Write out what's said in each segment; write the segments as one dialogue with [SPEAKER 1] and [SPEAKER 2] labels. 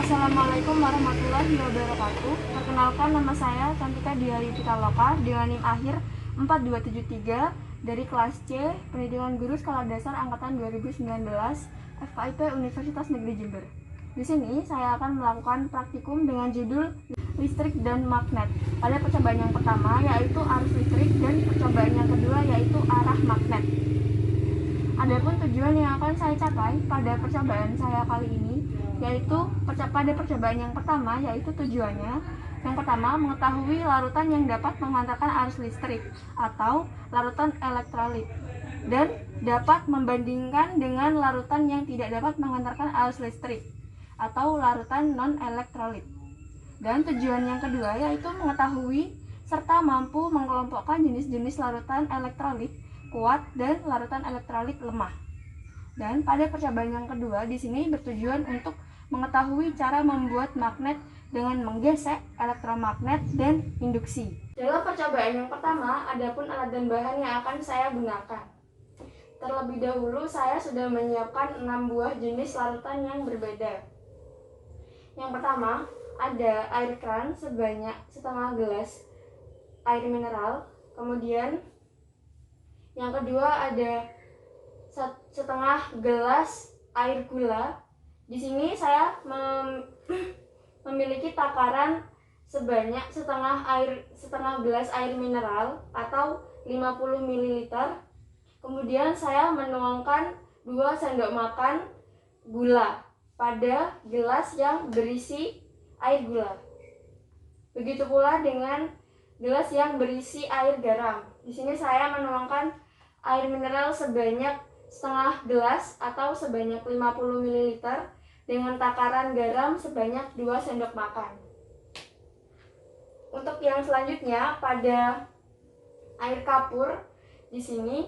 [SPEAKER 1] Assalamualaikum warahmatullahi wabarakatuh. Perkenalkan, nama saya Cantika Diari Pitaloka dengan NIM akhir 4273 dari kelas C Pendidikan Guru Skala Dasar Angkatan 2019 FKIP Universitas Negeri Jember. Di sini saya akan melakukan praktikum dengan judul listrik dan magnet. Pada percobaan yang pertama yaitu arus listrik dan percobaan yang kedua yaitu arah magnet. Adapun tujuan yang akan saya capai pada percobaan saya kali ini yaitu pada percobaan yang pertama yaitu tujuannya yang pertama mengetahui larutan yang dapat mengantarkan arus listrik atau larutan elektrolit dan dapat membandingkan dengan larutan yang tidak dapat mengantarkan arus listrik atau larutan non elektrolit. Dan tujuan yang kedua yaitu mengetahui serta mampu mengelompokkan jenis-jenis larutan elektrolit kuat dan larutan elektrolit lemah. Dan pada percobaan yang kedua di sini bertujuan untuk mengetahui cara membuat magnet dengan menggesek elektromagnet dan induksi. Dalam percobaan yang pertama, adapun alat dan bahan yang akan saya gunakan. Terlebih dahulu saya sudah menyiapkan 6 buah jenis larutan yang berbeda. Yang pertama, ada air keran sebanyak setengah gelas air mineral, kemudian yang kedua ada setengah gelas air gula. Di sini saya memiliki takaran sebanyak setengah gelas air mineral atau 50 ml. Kemudian saya menuangkan 2 sendok makan gula pada gelas yang berisi air gula. Begitu pula dengan gelas yang berisi air garam. Di sini saya menuangkan air mineral sebanyak setengah gelas atau sebanyak 50 ml dengan takaran garam sebanyak 2 sendok makan. Untuk yang selanjutnya pada air kapur, di sini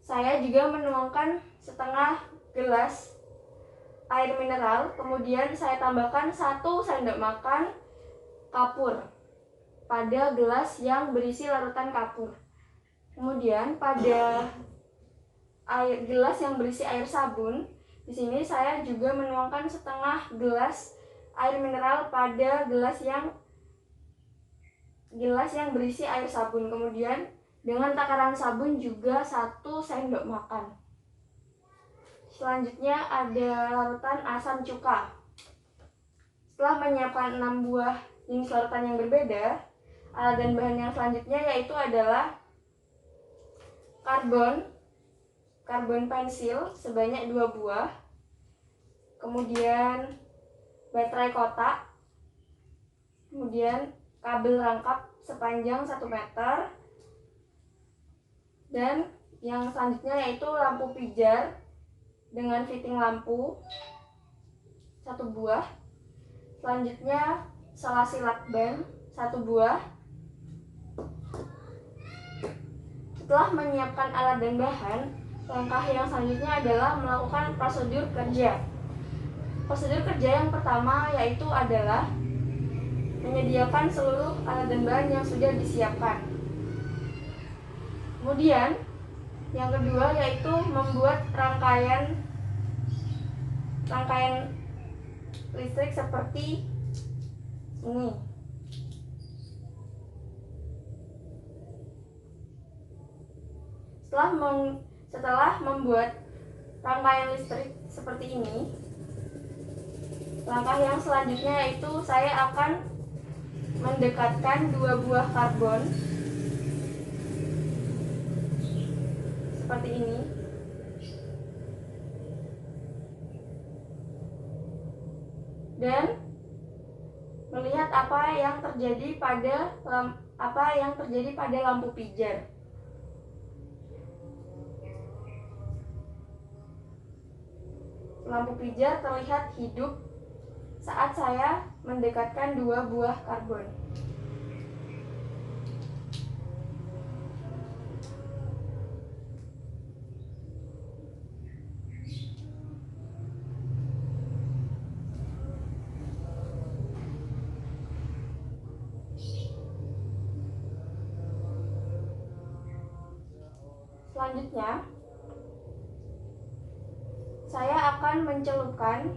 [SPEAKER 1] saya juga menuangkan setengah gelas air mineral, kemudian saya tambahkan 1 sendok makan kapur pada gelas yang berisi larutan kapur. Kemudian pada gelas yang berisi air sabun, di sini saya juga menuangkan setengah gelas air mineral pada gelas yang berisi air sabun. Kemudian dengan takaran sabun juga 1 sendok makan. Selanjutnya ada larutan asam cuka. Setelah menyiapkan 6 buah jenis larutan yang berbeda, alat dan bahan yang selanjutnya yaitu adalah karbon pensil sebanyak 2 buah, kemudian baterai kotak, kemudian kabel rangkap sepanjang 1 meter, dan yang selanjutnya yaitu lampu pijar dengan fitting lampu 1 buah, selanjutnya selasi lakban 1 buah. Setelah menyiapkan alat dan bahan, langkah yang selanjutnya adalah melakukan prosedur kerja. Prosedur kerja yang pertama yaitu adalah menyediakan seluruh alat dan bahan yang sudah disiapkan. Kemudian, yang kedua yaitu membuat rangkaian listrik seperti ini. Setelah membuat rangkaian listrik seperti ini, langkah yang selanjutnya yaitu saya akan mendekatkan 2 buah karbon seperti ini. Dan melihat apa yang terjadi pada lampu pijar. Lampu pijar terlihat hidup saat saya mendekatkan 2 buah karbon. Selanjutnya, saya akan mencelupkan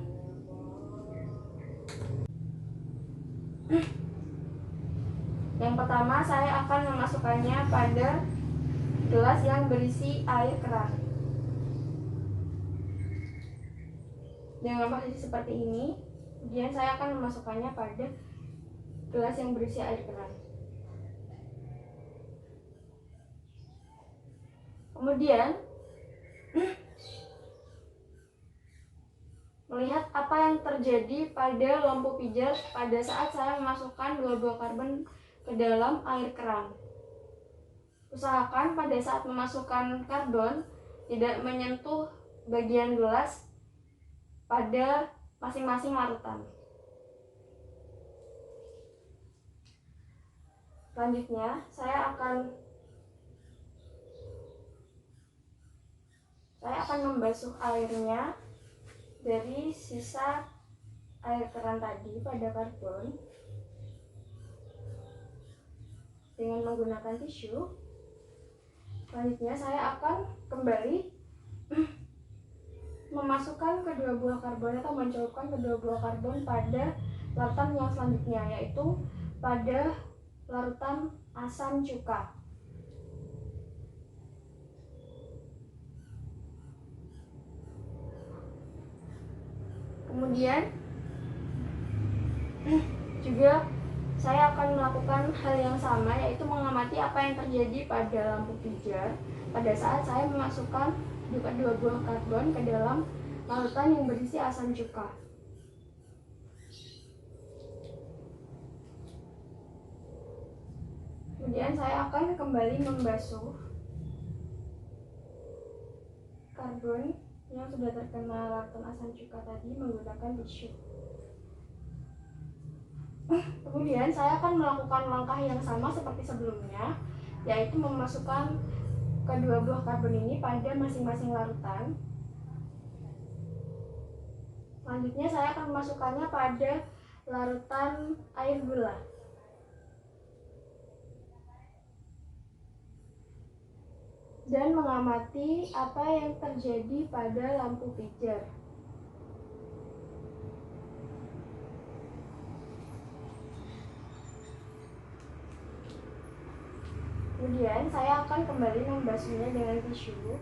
[SPEAKER 1] Yang pertama, saya akan memasukkannya pada gelas yang berisi air keran. Dengan posisi seperti ini, kemudian saya akan memasukkannya pada gelas yang berisi air keran. Kemudian, melihat apa yang terjadi pada lampu pijar pada saat saya memasukkan 2 buah karbon ke dalam air keran. Usahakan pada saat memasukkan karbon tidak menyentuh bagian gelas pada masing-masing larutan. Selanjutnya, saya akan membasuh airnya dari sisa air keran tadi pada karbon dengan menggunakan tisu. Selanjutnya, saya akan kembali memasukkan kedua buah karbon atau mencelupkan kedua buah karbon pada larutan yang selanjutnya, yaitu pada larutan asam cuka. Kemudian juga saya akan melakukan hal yang sama, yaitu mengamati apa yang terjadi pada lampu pijar pada saat saya memasukkan kedua buah karbon ke dalam larutan yang berisi asam cuka. Kemudian saya akan kembali membasuh karbon yang sudah terkena larutan asam cuka tadi menggunakan tisu. Kemudian saya akan melakukan langkah yang sama seperti sebelumnya, yaitu memasukkan kedua buah karbon ini pada masing-masing larutan. Selanjutnya saya akan memasukkannya pada larutan air gula. Dan mengamati apa yang terjadi pada lampu pijar. Kemudian saya akan kembali membasuhnya dengan tisu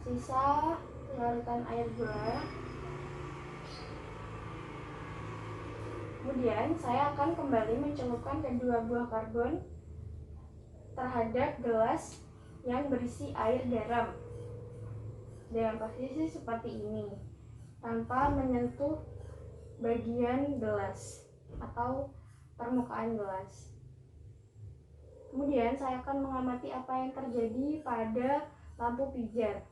[SPEAKER 1] sisa larutan air gula. Kemudian saya akan kembali mencelupkan kedua buah karbon terhadap gelas yang berisi air garam dengan posisi seperti ini, tanpa menyentuh bagian gelas atau permukaan gelas. Kemudian saya akan mengamati apa yang terjadi pada lampu pijar.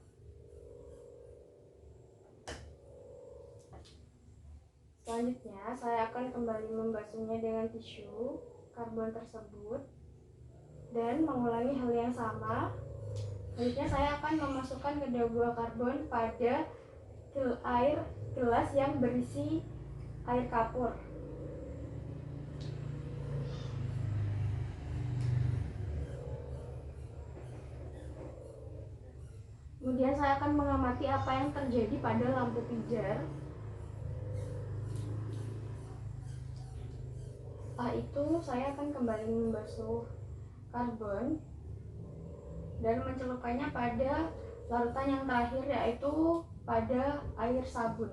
[SPEAKER 1] Selanjutnya, saya akan kembali membasuhnya dengan tisu karbon tersebut dan mengulangi hal yang sama. Selanjutnya, saya akan memasukkan kedua buah karbon pada gelas yang berisi air kapur. Kemudian saya akan mengamati apa yang terjadi pada lampu pijar. Setelah itu saya akan kembali membasuh karbon dan mencelupkannya pada larutan yang terakhir, yaitu pada air sabun.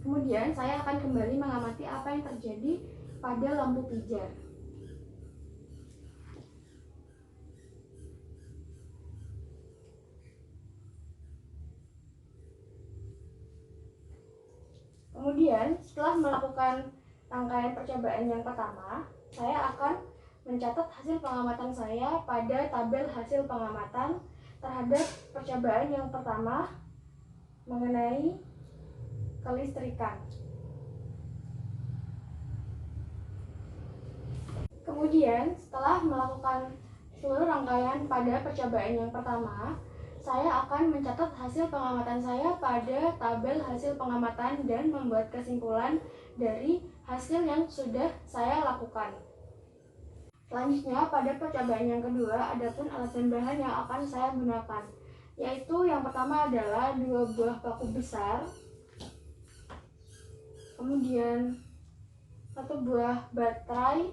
[SPEAKER 1] Kemudian saya akan kembali mengamati apa yang terjadi pada lampu pijar. Kemudian setelah melakukan rangkaian percobaan yang pertama, saya akan mencatat hasil pengamatan saya pada tabel hasil pengamatan terhadap percobaan yang pertama mengenai kelistrikan. Kemudian setelah melakukan seluruh rangkaian pada percobaan yang pertama, saya akan mencatat hasil pengamatan saya pada tabel hasil pengamatan dan membuat kesimpulan dari hasil yang sudah saya lakukan. Selanjutnya, pada percobaan yang kedua, adapun alat dan bahan yang akan saya gunakan. yaitu yang pertama adalah 2 buah paku besar, kemudian 1 buah baterai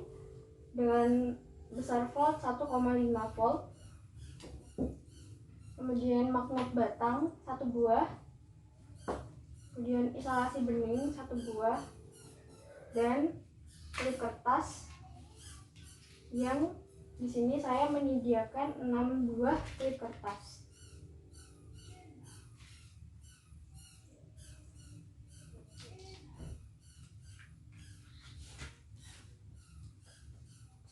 [SPEAKER 1] dengan besar volt 1,5 volt, kemudian magnet batang 1 buah, kemudian isolasi bening 1 buah, dan klip kertas yang di sini saya menyediakan 6 buah klip kertas.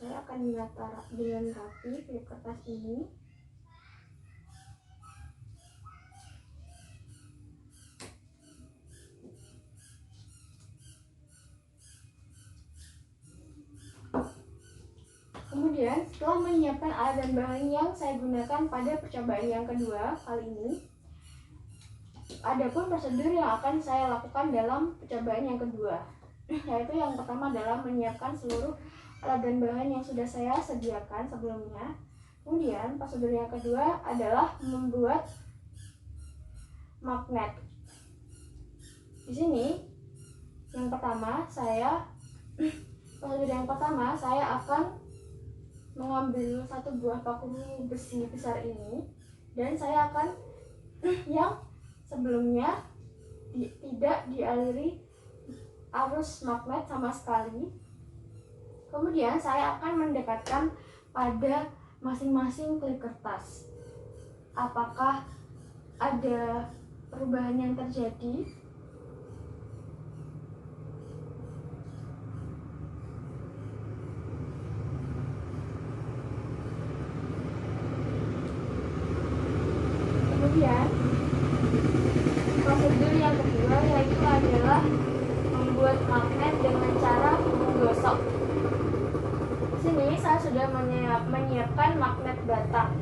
[SPEAKER 1] Saya akan menata dengan rapi klip kertas ini. Kemudian setelah menyiapkan alat dan bahan yang saya gunakan pada percobaan yang kedua kali ini, adapun prosedur yang akan saya lakukan dalam percobaan yang kedua, yaitu yang pertama adalah menyiapkan seluruh alat dan bahan yang sudah saya sediakan sebelumnya. Kemudian prosedur yang kedua adalah membuat magnet. Di sini prosedur yang pertama saya akan mengambil 1 buah paku besi besar ini, dan saya akan yang sebelumnya tidak dialiri arus magnet sama sekali. Kemudian saya akan mendekatkan pada masing-masing klip kertas. Apakah ada perubahan yang terjadi? Kemudian prosedur yang kedua yaitu adalah membuat magnet dengan cara menggosok. Di sini saya sudah menyiapkan magnet batang.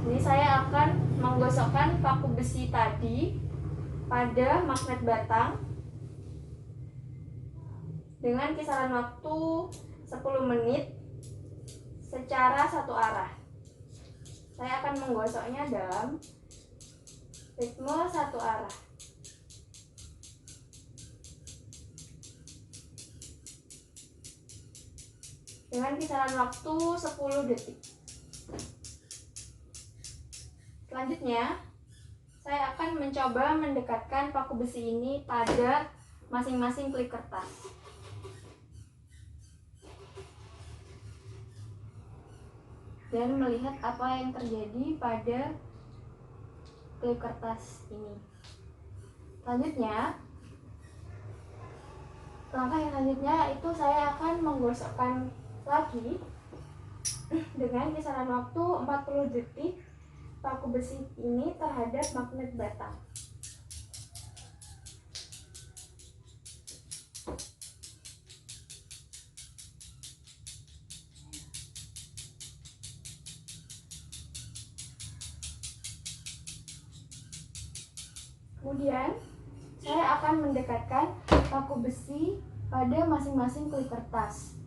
[SPEAKER 1] Ini saya akan menggosokkan paku besi tadi pada magnet batang dengan kisaran waktu 10 menit secara satu arah. Saya akan menggosoknya dalam ritme satu arah. Dengan kisaran waktu 10 detik. Selanjutnya, saya akan mencoba mendekatkan paku besi ini pada masing-masing klip kertas. Dan melihat apa yang terjadi pada klip kertas ini. Selanjutnya, langkah yang selanjutnya itu saya akan menggosokkan lagi dengan kisaran waktu 40 detik paku besi ini terhadap magnet batang. Kemudian saya akan mendekatkan paku besi pada masing-masing klip kertas.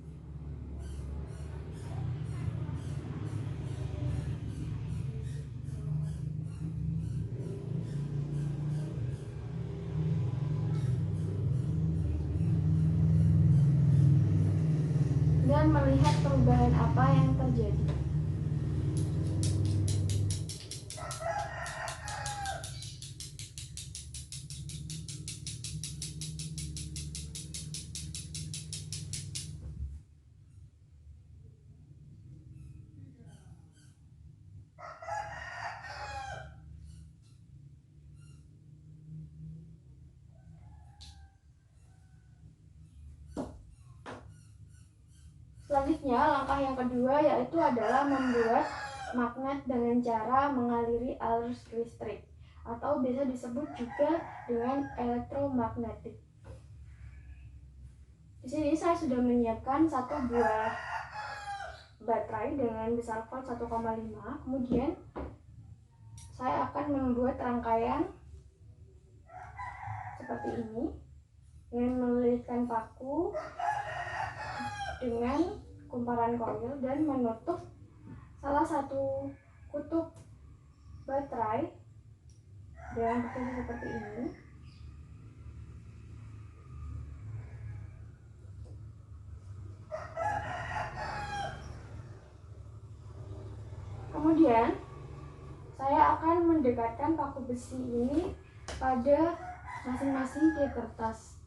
[SPEAKER 1] Dan melihat perubahan apa yang terjadi. Selanjutnya, langkah yang kedua yaitu adalah membuat magnet dengan cara mengaliri arus listrik atau biasa disebut juga dengan elektromagnetik. Di sini saya sudah menyiapkan 1 buah baterai dengan besar volt 1,5. Kemudian saya akan membuat rangkaian seperti ini dengan melilitkan paku dengan kumparan koil dan menutup salah satu kutub baterai dengan posisi seperti ini. Kemudian saya akan mendekatkan paku besi ini pada masing-masing klip kertas.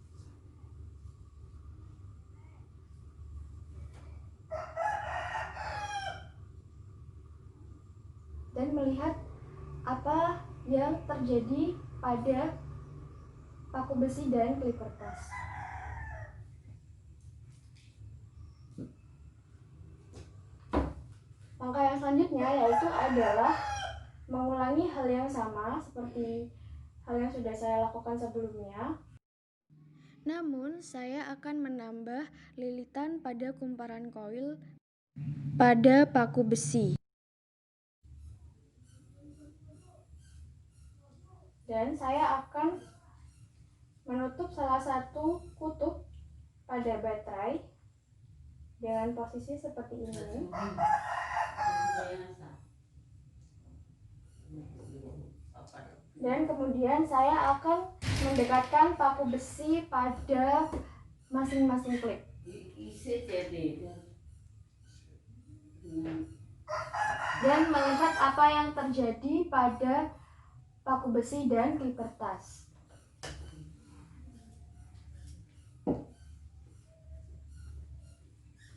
[SPEAKER 1] Dan melihat apa yang terjadi pada paku besi dan klip kertas. Langkah yang selanjutnya yaitu adalah mengulangi hal yang sama seperti hal yang sudah saya lakukan sebelumnya. Namun, saya akan menambah lilitan pada kumparan koil pada paku besi. Dan saya akan menutup salah satu kutub pada baterai dengan posisi seperti ini. Dan kemudian saya akan mendekatkan paku besi pada masing-masing klip. Dan melihat apa yang terjadi pada paku besi dan klip kertas.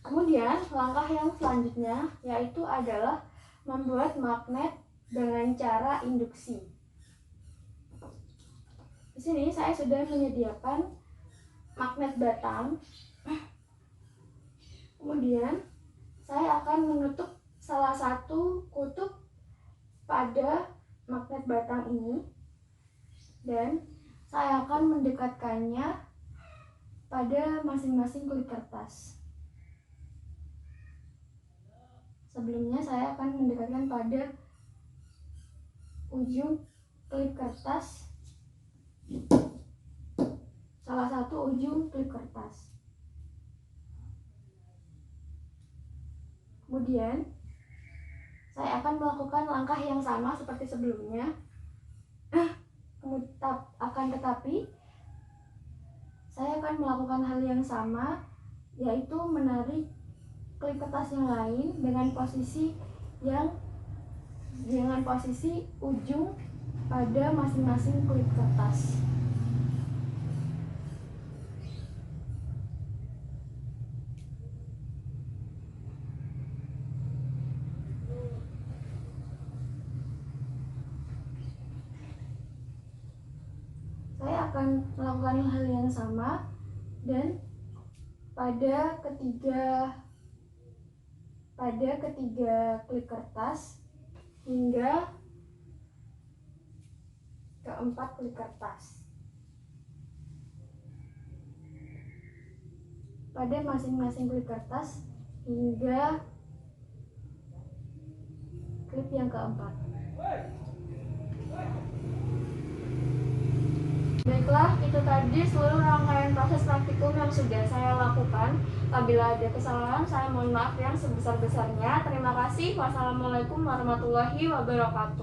[SPEAKER 1] Kemudian langkah yang selanjutnya yaitu adalah membuat magnet dengan cara induksi. Di sini saya sudah menyediakan magnet batang. Kemudian saya akan menutup salah satu kutub pada magnet batang ini dan saya akan mendekatkannya pada masing-masing kulit kertas. Sebelumnya saya akan mendekatkan pada ujung klip kertas, salah satu ujung klip kertas. Kemudian saya akan melakukan langkah yang sama seperti sebelumnya. Tetapi saya akan melakukan hal yang sama, yaitu menarik klip kertas yang lain dengan posisi ujung pada masing-masing klip kertas. Saya akan melakukan hal yang sama dan pada ketiga klip kertas hingga keempat klip kertas. Pada masing-masing klip kertas hingga klip yang keempat. Baiklah, itu tadi seluruh rangkaian proses praktikum yang sudah saya lakukan. Apabila ada kesalahan, saya mohon maaf yang sebesar-besarnya. Terima kasih. Wassalamualaikum warahmatullahi wabarakatuh.